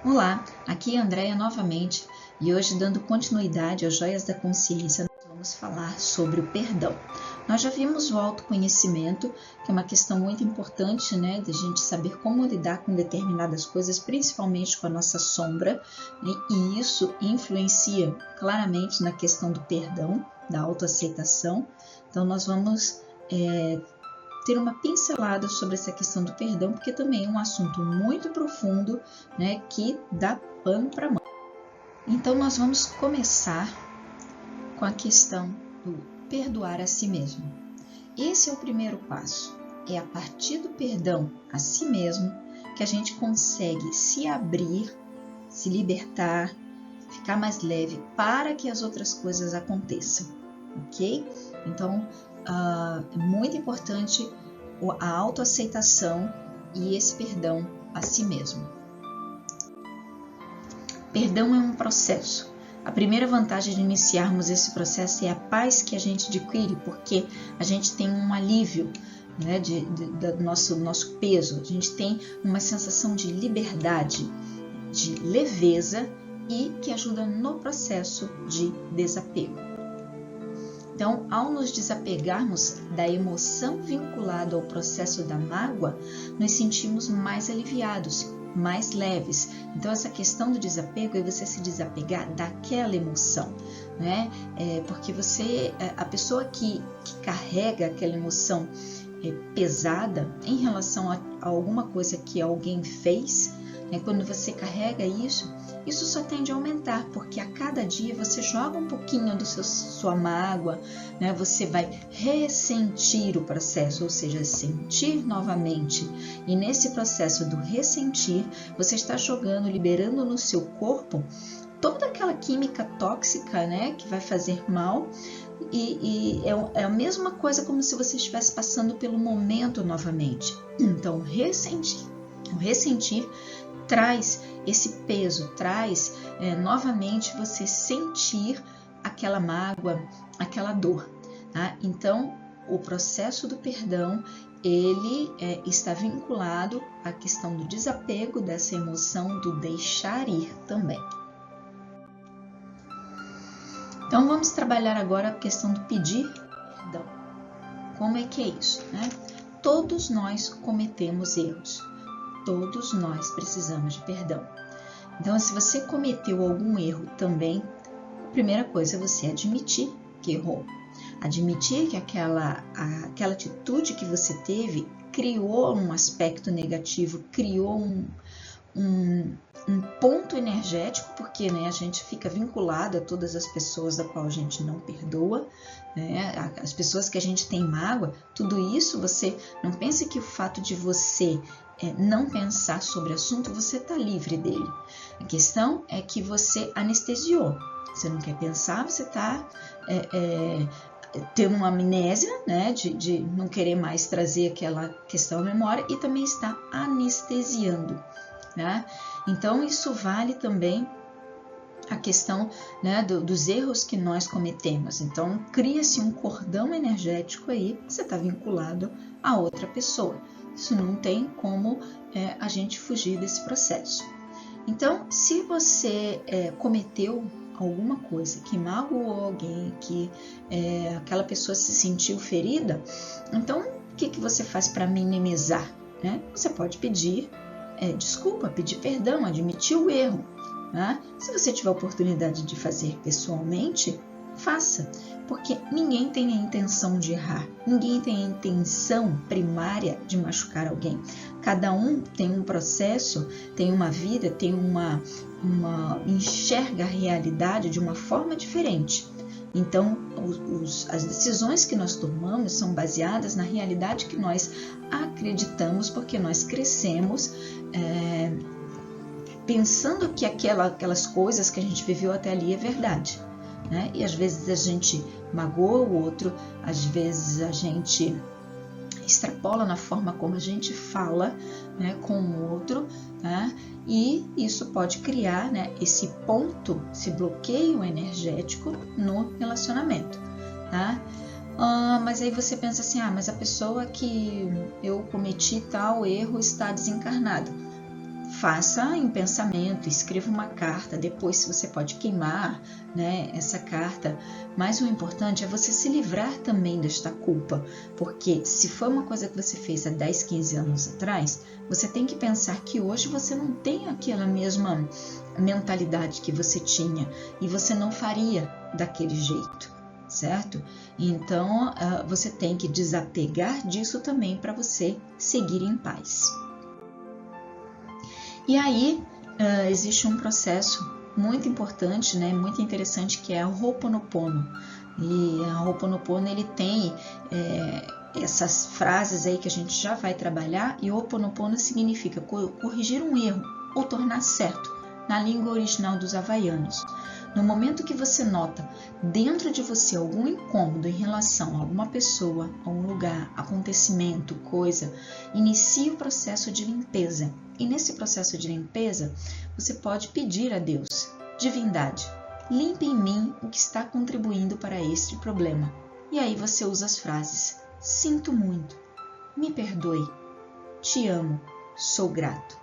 Olá, aqui é a Andréia novamente e hoje, dando continuidade às Joias da Consciência, nós vamos falar sobre o perdão. Nós já vimos o autoconhecimento, que é uma questão muito importante, né, de a gente saber como lidar com determinadas coisas, principalmente com a nossa sombra, e isso influencia claramente na questão do perdão, da autoaceitação. Então, nós vamos ter uma pincelada sobre essa questão do perdão, porque também é um assunto muito profundo, né, que dá pano para manga. Então, nós vamos começar com a questão do perdoar a si mesmo. Esse é o primeiro passo. É a partir do perdão a si mesmo que a gente consegue se abrir, se libertar, ficar mais leve para que as outras coisas aconteçam, ok? Então, é muito importante a autoaceitação e esse perdão a si mesmo. Perdão é um processo. A primeira vantagem de iniciarmos esse processo é a paz que a gente adquire, porque a gente tem um alívio, né, do nosso peso, a gente tem uma sensação de liberdade, de leveza e que ajuda no processo de desapego. Então, ao nos desapegarmos da emoção vinculada ao processo da mágoa, nos sentimos mais aliviados, mais leves. Então, essa questão do desapego é você se desapegar daquela emoção, né? Porque a pessoa que carrega aquela emoção pesada em relação a alguma coisa que alguém fez, quando você carrega isso só tende a aumentar, porque a cada dia você joga um pouquinho sua mágoa, né? Você vai ressentir o processo, ou seja, sentir novamente. E nesse processo do ressentir, você está jogando, liberando no seu corpo toda aquela química tóxica, né? Que vai fazer mal. E é a mesma coisa como se você estivesse passando pelo momento novamente. Então, o ressentir traz esse peso, traz novamente você sentir aquela mágoa, aquela dor. Tá? Então, o processo do perdão, ele está vinculado à questão do desapego dessa emoção, do deixar ir também. Então, vamos trabalhar agora a questão do pedir perdão. Como é que é isso? Né? Todos nós cometemos erros. Todos nós precisamos de perdão. Então, se você cometeu algum erro também, a primeira coisa é você admitir que errou. Admitir que aquela atitude que você teve criou um aspecto negativo, criou um ponto energético, porque a gente fica vinculado a todas as pessoas da qual a gente não perdoa, né? As pessoas que a gente tem mágoa, tudo isso, você não pense que o fato de você não pensar sobre o assunto, você está livre dele. A questão é que você anestesiou. Você não quer pensar, você está tendo uma amnésia, né, de não querer mais trazer aquela questão à memória e também está anestesiando. Né? Então, isso vale também a questão, né, dos erros que nós cometemos. Então, cria-se um cordão energético aí, você está vinculado a outra pessoa. Isso não tem como a gente fugir desse processo. Então, se você cometeu alguma coisa que magoou alguém, que aquela pessoa se sentiu ferida, então o que você faz para minimizar? Né? Você pode pedir desculpa, pedir perdão, admitir o erro. Né? Se você tiver a oportunidade de fazer pessoalmente, faça, porque ninguém tem a intenção de errar, ninguém tem a intenção primária de machucar alguém. Cada um tem um processo, tem uma vida, tem enxerga a realidade de uma forma diferente. Então, as decisões que nós tomamos são baseadas na realidade que nós acreditamos, porque nós crescemos pensando que aquelas coisas que a gente viveu até ali é verdade. Né? E às vezes a gente magoa o outro, às vezes a gente extrapola na forma como a gente fala, né, com o outro, né? E isso pode criar, né, esse ponto, esse bloqueio energético no relacionamento. Tá? Mas aí você pensa assim, mas a pessoa que eu cometi tal erro está desencarnada. faça em pensamento, escreva uma carta, depois você pode queimar, né, essa carta, mas o importante é você se livrar também desta culpa, porque se foi uma coisa que você fez há 10, 15 anos atrás, você tem que pensar que hoje você não tem aquela mesma mentalidade que você tinha e você não faria daquele jeito, certo? Então, você tem que desapegar disso também para você seguir em paz. E aí, existe um processo muito importante, né, muito interessante, que é o Ho'oponopono. E a Ho'oponopono, ele tem essas frases aí que a gente já vai trabalhar, e Ho'oponopono significa corrigir um erro ou tornar certo, na língua original dos havaianos. No momento que você nota dentro de você algum incômodo em relação a alguma pessoa, a um lugar, acontecimento, coisa, inicie o processo de limpeza. E nesse processo de limpeza, você pode pedir a Deus, divindade, limpe em mim o que está contribuindo para este problema. E aí você usa as frases: sinto muito, me perdoe, te amo, sou grato.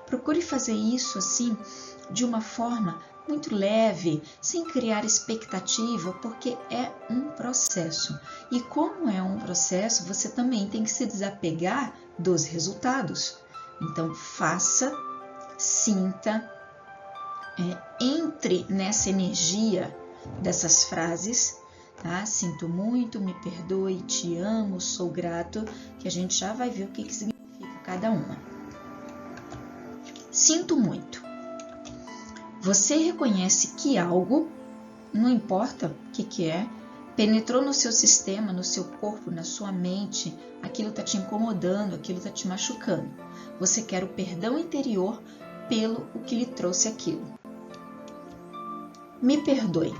Procure fazer isso assim, de uma forma muito leve, sem criar expectativa, porque é um processo. E como é um processo, você também tem que se desapegar dos resultados. Então, faça, sinta, entre nessa energia dessas frases, tá? Sinto muito, me perdoe, te amo, sou grato, que a gente já vai ver o que significa cada uma. Sinto muito. Você reconhece que algo, não importa o que é, penetrou no seu sistema, no seu corpo, na sua mente, aquilo está te incomodando, aquilo está te machucando. Você quer o perdão interior pelo o que lhe trouxe aquilo. Me perdoe.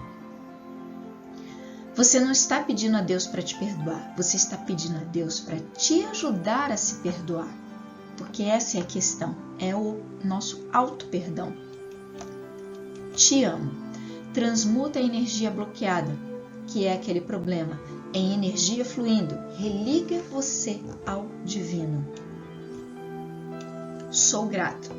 Você não está pedindo a Deus para te perdoar, você está pedindo a Deus para te ajudar a se perdoar. Porque essa é a questão, é o nosso auto-perdão. Te amo. Transmuta a energia bloqueada, que é aquele problema, em energia fluindo. Religa você ao divino. Sou grato.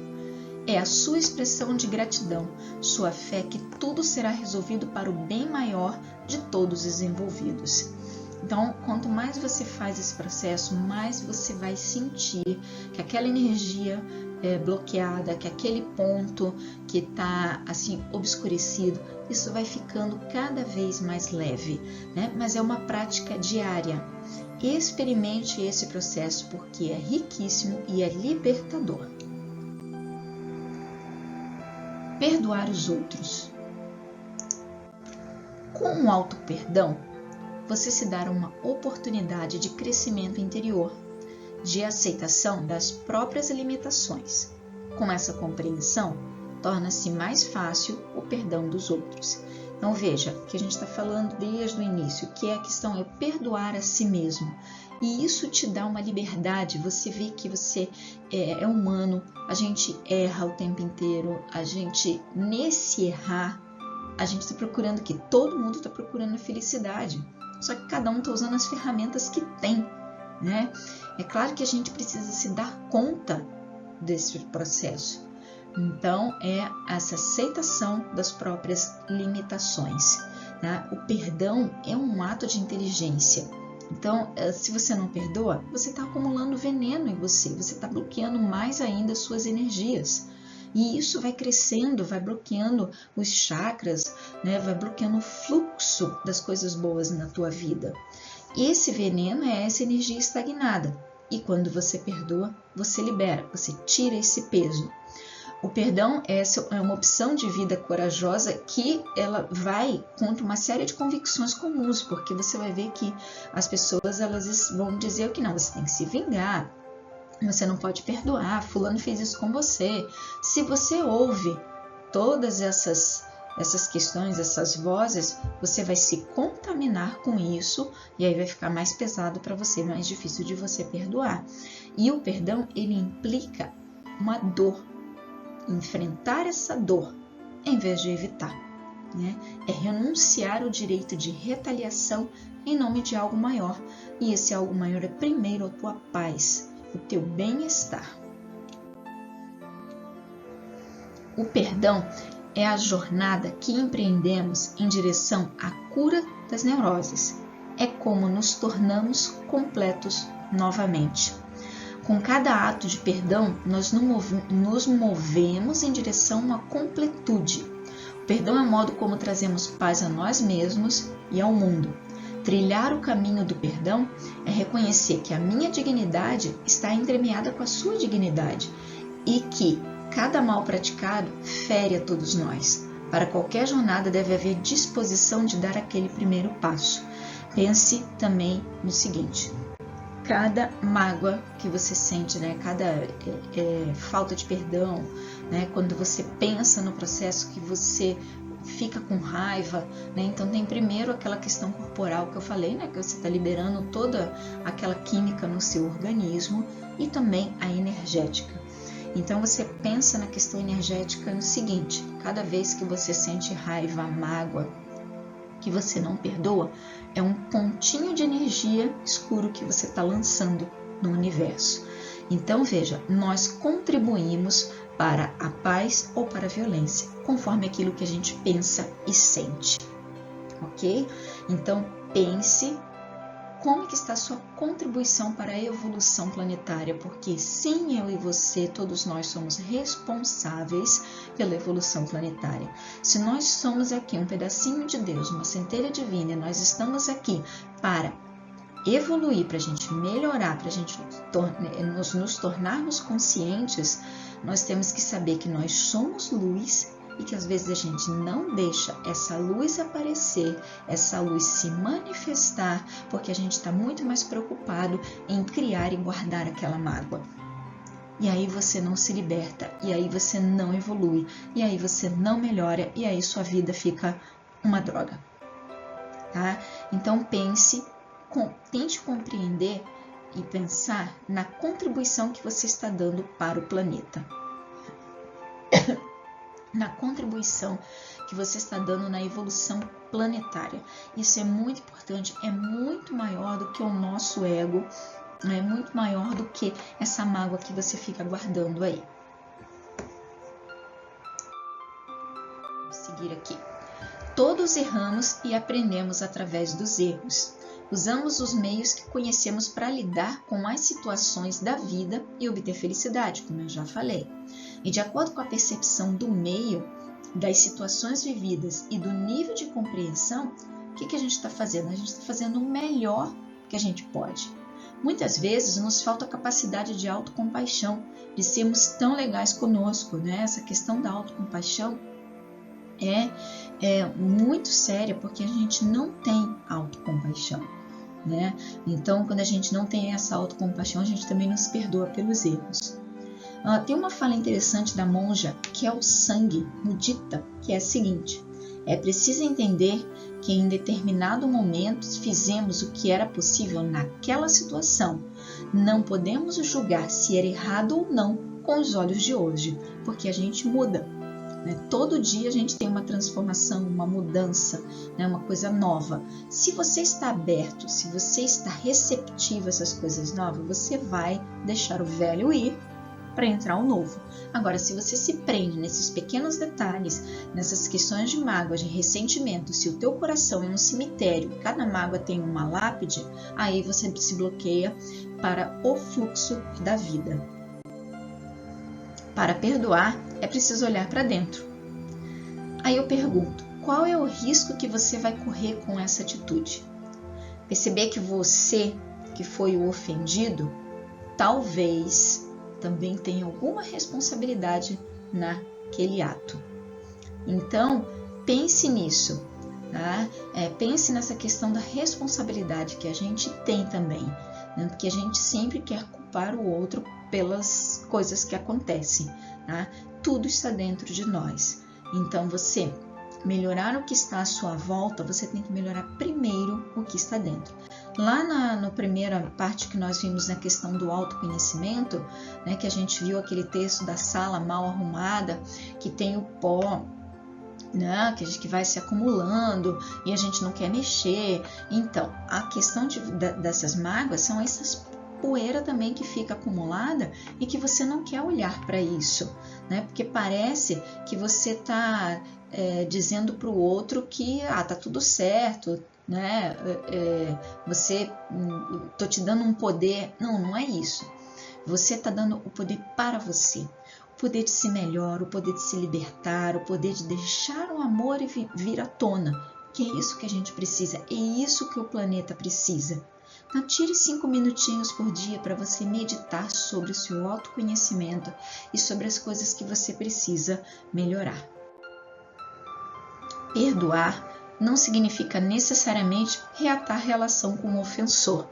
É a sua expressão de gratidão, sua fé que tudo será resolvido para o bem maior de todos os envolvidos. Então, quanto mais você faz esse processo, mais você vai sentir que aquela energia bloqueada, que aquele ponto que está assim obscurecido, isso vai ficando cada vez mais leve, né? Mas é uma prática diária. Experimente esse processo porque é riquíssimo e é libertador. Perdoar os outros. Com o auto-perdão, você se dá uma oportunidade de crescimento interior, de aceitação das próprias limitações. Com essa compreensão, torna-se mais fácil o perdão dos outros. Então veja que a gente está falando desde o início, que a questão é perdoar a si mesmo. E isso te dá uma liberdade, você vê que você é humano, a gente erra o tempo inteiro, a gente, nesse errar, a gente está procurando que todo mundo está procurando a felicidade. Só que cada um está usando as ferramentas que tem, né? É claro que a gente precisa se dar conta desse processo. Então, é essa aceitação das próprias limitações, né? O perdão é um ato de inteligência. Então, se você não perdoa, você está acumulando veneno em você está bloqueando mais ainda as suas energias. E isso vai crescendo, vai bloqueando os chakras, né? Vai bloqueando o fluxo das coisas boas na tua vida. Esse veneno é essa energia estagnada. E quando você perdoa, você libera, você tira esse peso. O perdão é uma opção de vida corajosa que ela vai contra uma série de convicções comuns, porque você vai ver que as pessoas elas vão dizer que não, você tem que se vingar. Você não pode perdoar, fulano fez isso com você. Se você ouve todas essas questões, essas vozes, você vai se contaminar com isso e aí vai ficar mais pesado para você, mais difícil de você perdoar. E o perdão, ele implica uma dor, enfrentar essa dor em vez de evitar, né? É renunciar ao direito de retaliação em nome de algo maior. E esse algo maior é primeiro a tua paz, o teu bem-estar. O perdão é a jornada que empreendemos em direção à cura das neuroses. É como nos tornamos completos novamente. Com cada ato de perdão, nós nos movemos em direção a uma completude. O perdão é o modo como trazemos paz a nós mesmos e ao mundo. Trilhar o caminho do perdão é reconhecer que a minha dignidade está entremeada com a sua dignidade e que cada mal praticado fere a todos nós. Para qualquer jornada deve haver disposição de dar aquele primeiro passo. Pense também no seguinte: cada mágoa que você sente, né, cada falta de perdão, né, quando você pensa no processo que você fica com raiva, né, então tem primeiro aquela questão corporal que eu falei, né, que você está liberando toda aquela química no seu organismo e também a energética. Então você pensa na questão energética no seguinte: cada vez que você sente raiva, mágoa, que você não perdoa, é um pontinho de energia escuro que você está lançando no universo. Então veja, nós contribuímos para a paz ou para a violência, conforme aquilo que a gente pensa e sente, ok? Então pense como que está a sua contribuição para a evolução planetária, porque sim, eu e você, todos nós somos responsáveis pela evolução planetária. Se nós somos aqui um pedacinho de Deus, uma centelha divina, e nós estamos aqui para evoluir, para a gente melhorar, para a gente nos tornarmos conscientes, nós temos que saber que nós somos luz e que às vezes a gente não deixa essa luz aparecer, essa luz se manifestar, porque a gente está muito mais preocupado em criar e guardar aquela mágoa. E aí você não se liberta, e aí você não evolui, e aí você não melhora, e aí sua vida fica uma droga. Tá? Então tente compreender e pensar na contribuição que você está dando para o planeta. Na contribuição que você está dando na evolução planetária. Isso é muito importante, é muito maior do que o nosso ego, é muito maior do que essa mágoa que você fica guardando aí. Vou seguir aqui. Todos erramos e aprendemos através dos erros. Usamos os meios que conhecemos para lidar com as situações da vida e obter felicidade, como eu já falei. E de acordo com a percepção do meio, das situações vividas e do nível de compreensão, o que a gente está fazendo? A gente está fazendo o melhor que a gente pode. Muitas vezes nos falta a capacidade de autocompaixão, de sermos tão legais conosco, né? Essa questão da autocompaixão é muito séria, porque a gente não tem autocompaixão, né? Então, quando a gente não tem essa autocompaixão, a gente também não se perdoa pelos erros. Tem uma fala interessante da monja Khyentse Sang Mudita, que é a seguinte: é preciso entender que em determinado momento fizemos o que era possível naquela situação. Não podemos julgar se era errado ou não com os olhos de hoje, porque a gente muda. Todo dia a gente tem uma transformação, uma mudança, né? Uma coisa nova. Se você está aberto, se você está receptivo a essas coisas novas, você vai deixar o velho ir para entrar o novo. Agora, se você se prende nesses pequenos detalhes, nessas questões de mágoa, de ressentimento, se o teu coração é um cemitério, cada mágoa tem uma lápide, aí você se bloqueia para o fluxo da vida. Para perdoar, é preciso olhar para dentro. Aí eu pergunto, qual é o risco que você vai correr com essa atitude? Perceber que você, que foi o ofendido, talvez também tenha alguma responsabilidade naquele ato. Então, pense nisso, tá? Pense nessa questão da responsabilidade que a gente tem também, né? Porque a gente sempre quer culpar o outro pelas coisas que acontecem, tá? Tudo está dentro de nós. Então, você melhorar o que está à sua volta, você tem que melhorar primeiro o que está dentro. Lá na primeira parte que nós vimos na questão do autoconhecimento, né, que a gente viu aquele texto da sala mal arrumada, que tem o pó, né, que vai se acumulando e a gente não quer mexer. Então, a questão dessas mágoas são essas poeira também que fica acumulada e que você não quer olhar para isso, né? Porque parece que você está dizendo para o outro que tá tudo certo, né? Tô te dando um poder. Não, não é isso. Você está dando o poder para você. O poder de ser melhor, o poder de se libertar, o poder de deixar o amor e vir à tona. Que é isso que a gente precisa, é isso que o planeta precisa. Então, tire 5 minutinhos por dia para você meditar sobre o seu autoconhecimento e sobre as coisas que você precisa melhorar. Perdoar não significa necessariamente reatar relação com o ofensor.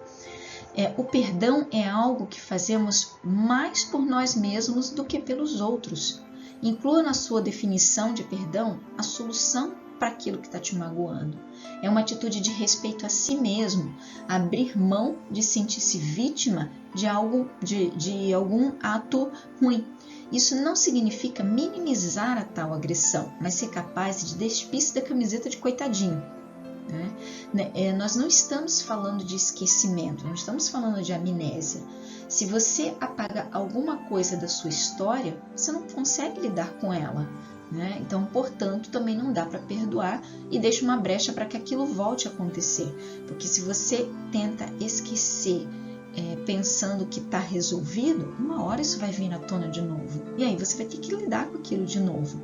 O perdão é algo que fazemos mais por nós mesmos do que pelos outros. Inclua na sua definição de perdão a solução para aquilo que está te magoando. É uma atitude de respeito a si mesmo, abrir mão de sentir-se vítima de algum ato ruim. Isso não significa minimizar a tal agressão, mas ser capaz de despir-se da camiseta de coitadinho. Nós não estamos falando de esquecimento, não estamos falando de amnésia. Se você apaga alguma coisa da sua história, você não consegue lidar com ela. Então, portanto, também não dá para perdoar e deixa uma brecha para que aquilo volte a acontecer. Porque se você tenta esquecer pensando que está resolvido, uma hora isso vai vir à tona de novo. E aí você vai ter que lidar com aquilo de novo.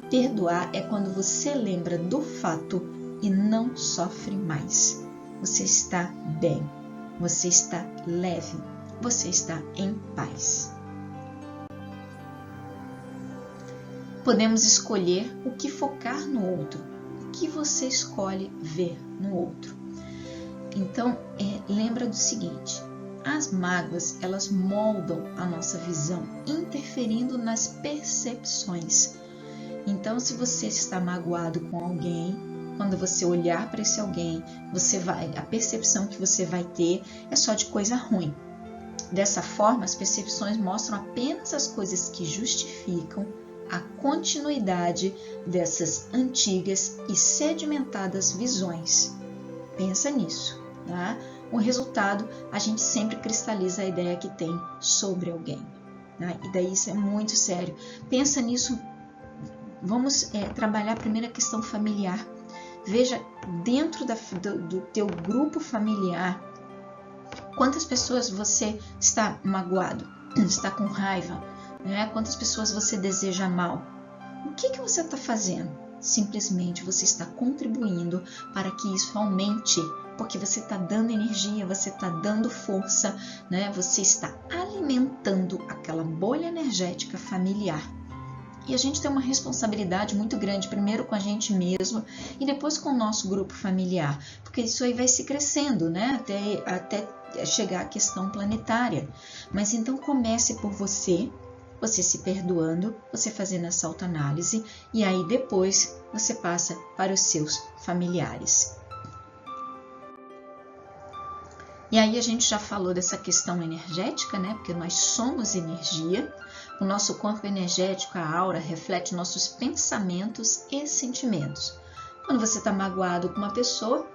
Perdoar é quando você lembra do fato e não sofre mais. Você está bem, você está leve, você está em paz. Podemos escolher o que focar no outro, o que você escolhe ver no outro. Então, lembra do seguinte, as mágoas, elas moldam a nossa visão, interferindo nas percepções. Então, se você está magoado com alguém, quando você olhar para esse alguém, a percepção que você vai ter é só de coisa ruim. Dessa forma, as percepções mostram apenas as coisas que justificam a continuidade dessas antigas e sedimentadas visões. Pensa nisso, tá? O resultado, a gente sempre cristaliza a ideia que tem sobre alguém, né? E daí isso é muito sério. Pensa nisso. Vamos trabalhar a primeira questão familiar. Veja dentro do teu grupo familiar quantas pessoas você está magoado, está com raiva, né? Quantas pessoas você deseja mal. O que você está fazendo? Simplesmente você está contribuindo para que isso aumente, porque você está dando energia, você está dando força, né? Você está alimentando aquela bolha energética familiar. E a gente tem uma responsabilidade muito grande, primeiro com a gente mesmo e depois com o nosso grupo familiar, porque isso aí vai se crescendo, né? Até chegar à questão planetária. Mas então comece por você se perdoando, você fazendo essa autoanálise e aí depois você passa para os seus familiares. E aí a gente já falou dessa questão energética, né? Porque nós somos energia. O nosso corpo energético, a aura, reflete nossos pensamentos e sentimentos. Quando você está magoado com uma pessoa,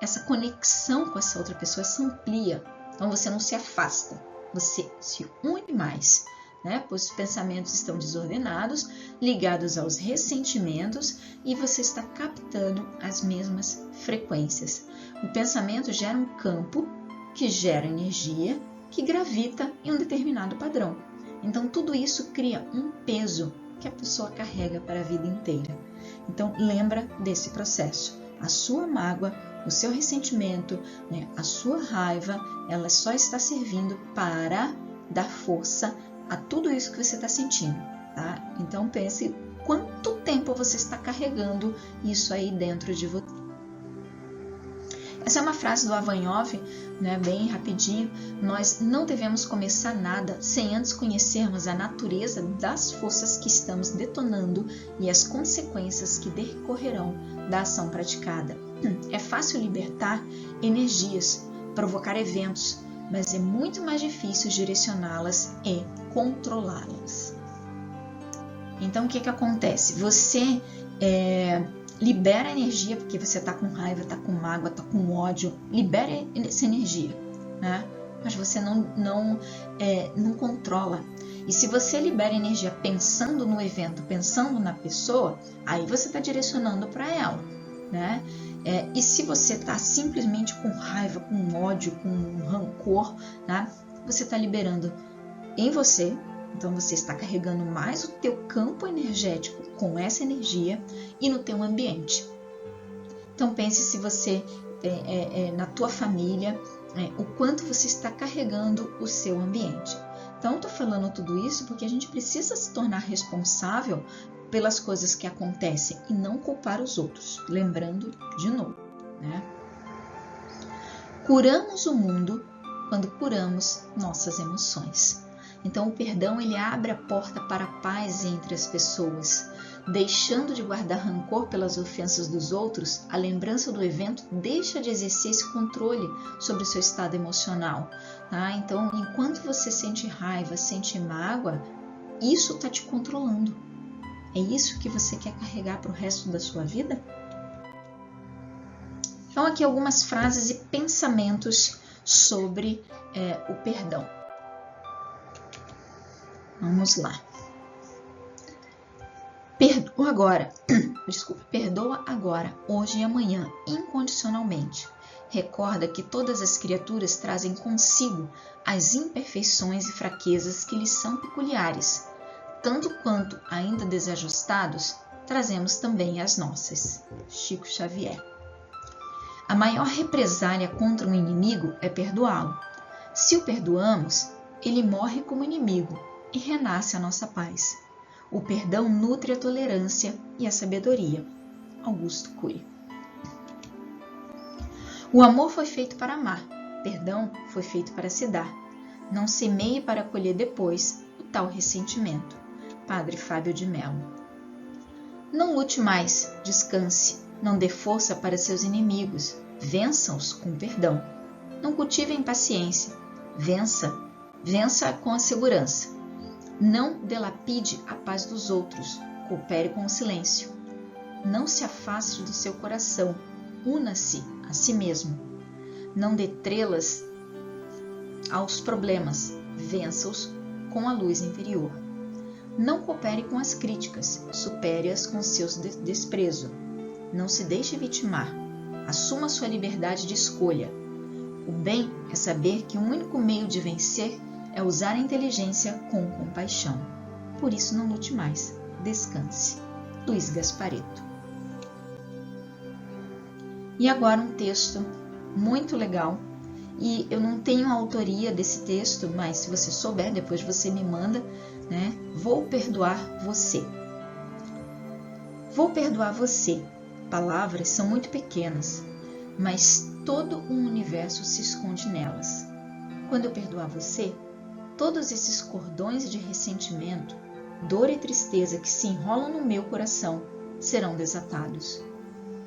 essa conexão com essa outra pessoa se amplia. Então você não se afasta, você se une mais, né? Pois os pensamentos estão desordenados, ligados aos ressentimentos e você está captando as mesmas frequências. O pensamento gera um campo que gera energia, que gravita em um determinado padrão. Então, tudo isso cria um peso que a pessoa carrega para a vida inteira. Então, lembra desse processo. A sua mágoa, o seu ressentimento, né, a sua raiva, ela só está servindo para dar força a tudo isso que você está sentindo. Tá? Então, pense quanto tempo você está carregando isso aí dentro de você. Essa é uma frase do Avanhov, né, bem rapidinho. Nós não devemos começar nada sem antes conhecermos a natureza das forças que estamos detonando e as consequências que decorrerão da ação praticada. É fácil libertar energias, provocar eventos, mas é muito mais difícil direcioná-las e controlá-las. Então, o que acontece? Você libera energia, porque você está com raiva, está com mágoa, está com ódio. Libere essa energia, né? mas você não controla. E se você libera energia pensando no evento, pensando na pessoa, aí você está direcionando para ela, né? E se você está simplesmente com raiva, com ódio, com rancor, né? Você está liberando em você, então você está carregando mais o teu campo energético com essa energia e no teu ambiente. Então pense se você, na tua família, o quanto você está carregando o seu ambiente. Então estou falando tudo isso porque a gente precisa se tornar responsável pelas coisas que acontecem e não culpar os outros. Lembrando de novo, né? Curamos o mundo quando curamos nossas emoções. Então o perdão, ele abre a porta para a paz entre as pessoas. Deixando de guardar rancor pelas ofensas dos outros, a lembrança do evento deixa de exercer esse controle sobre o seu estado emocional. Tá? Então, enquanto você sente raiva, sente mágoa, isso está te controlando. É isso que você quer carregar para o resto da sua vida? Então, aqui algumas frases e pensamentos sobre o perdão. Vamos lá. Perdoa agora, hoje e amanhã, incondicionalmente. Recorda que todas as criaturas trazem consigo as imperfeições e fraquezas que lhes são peculiares. Tanto quanto ainda desajustados, trazemos também as nossas. Chico Xavier. A maior represália contra um inimigo é perdoá-lo. Se o perdoamos, ele morre como inimigo e renasce a nossa paz. O perdão nutre a tolerância e a sabedoria. Augusto Cury. O amor foi feito para amar, perdão foi feito para se dar. Não semeie para colher depois o tal ressentimento. Padre Fábio de Mello. Não lute mais, descanse, não dê força para seus inimigos, vença-os com perdão. Não cultive a impaciência, vença com a segurança. Não delapide a paz dos outros, coopere com o silêncio. Não se afaste do seu coração, una-se a si mesmo. Não dê trelas aos problemas, vença-os com a luz interior. Não coopere com as críticas, supere-as com seus desprezo. Não se deixe vitimar, assuma sua liberdade de escolha. O bem é saber que o único meio de vencer é usar a inteligência com compaixão. Por isso não lute mais, descanse. Luiz Gasparetto. E agora um texto muito legal, e eu não tenho a autoria desse texto, mas se você souber, depois você me manda, né? Vou perdoar você. Vou perdoar você. Palavras são muito pequenas, mas todo um universo se esconde nelas. Quando eu perdoar você, todos esses cordões de ressentimento, dor e tristeza que se enrolam no meu coração serão desatados.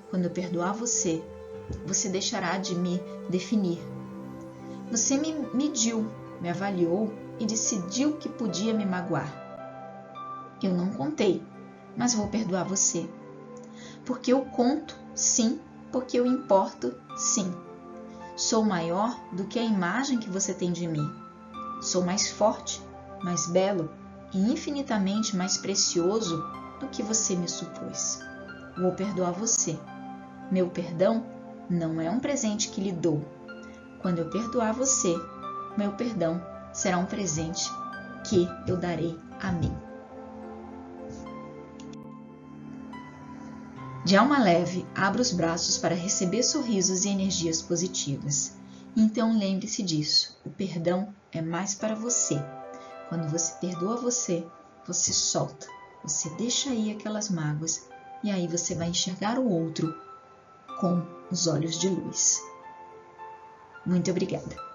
Quando eu perdoar você, você deixará de me definir. Você me mediu, me avaliou e decidiu que podia me magoar. Eu não contei, mas vou perdoar você. Porque eu conto, sim, porque eu importo, sim. Sou maior do que a imagem que você tem de mim. Sou mais forte, mais belo e infinitamente mais precioso do que você me supôs. Vou perdoar você. Meu perdão não é um presente que lhe dou. Quando eu perdoar você, meu perdão será um presente que eu darei a mim. De alma leve, abra os braços para receber sorrisos e energias positivas. Então lembre-se disso, o perdão é mais para você. Quando você perdoa você solta, você deixa aí aquelas mágoas e aí você vai enxergar o outro com os olhos de luz. Muito obrigada.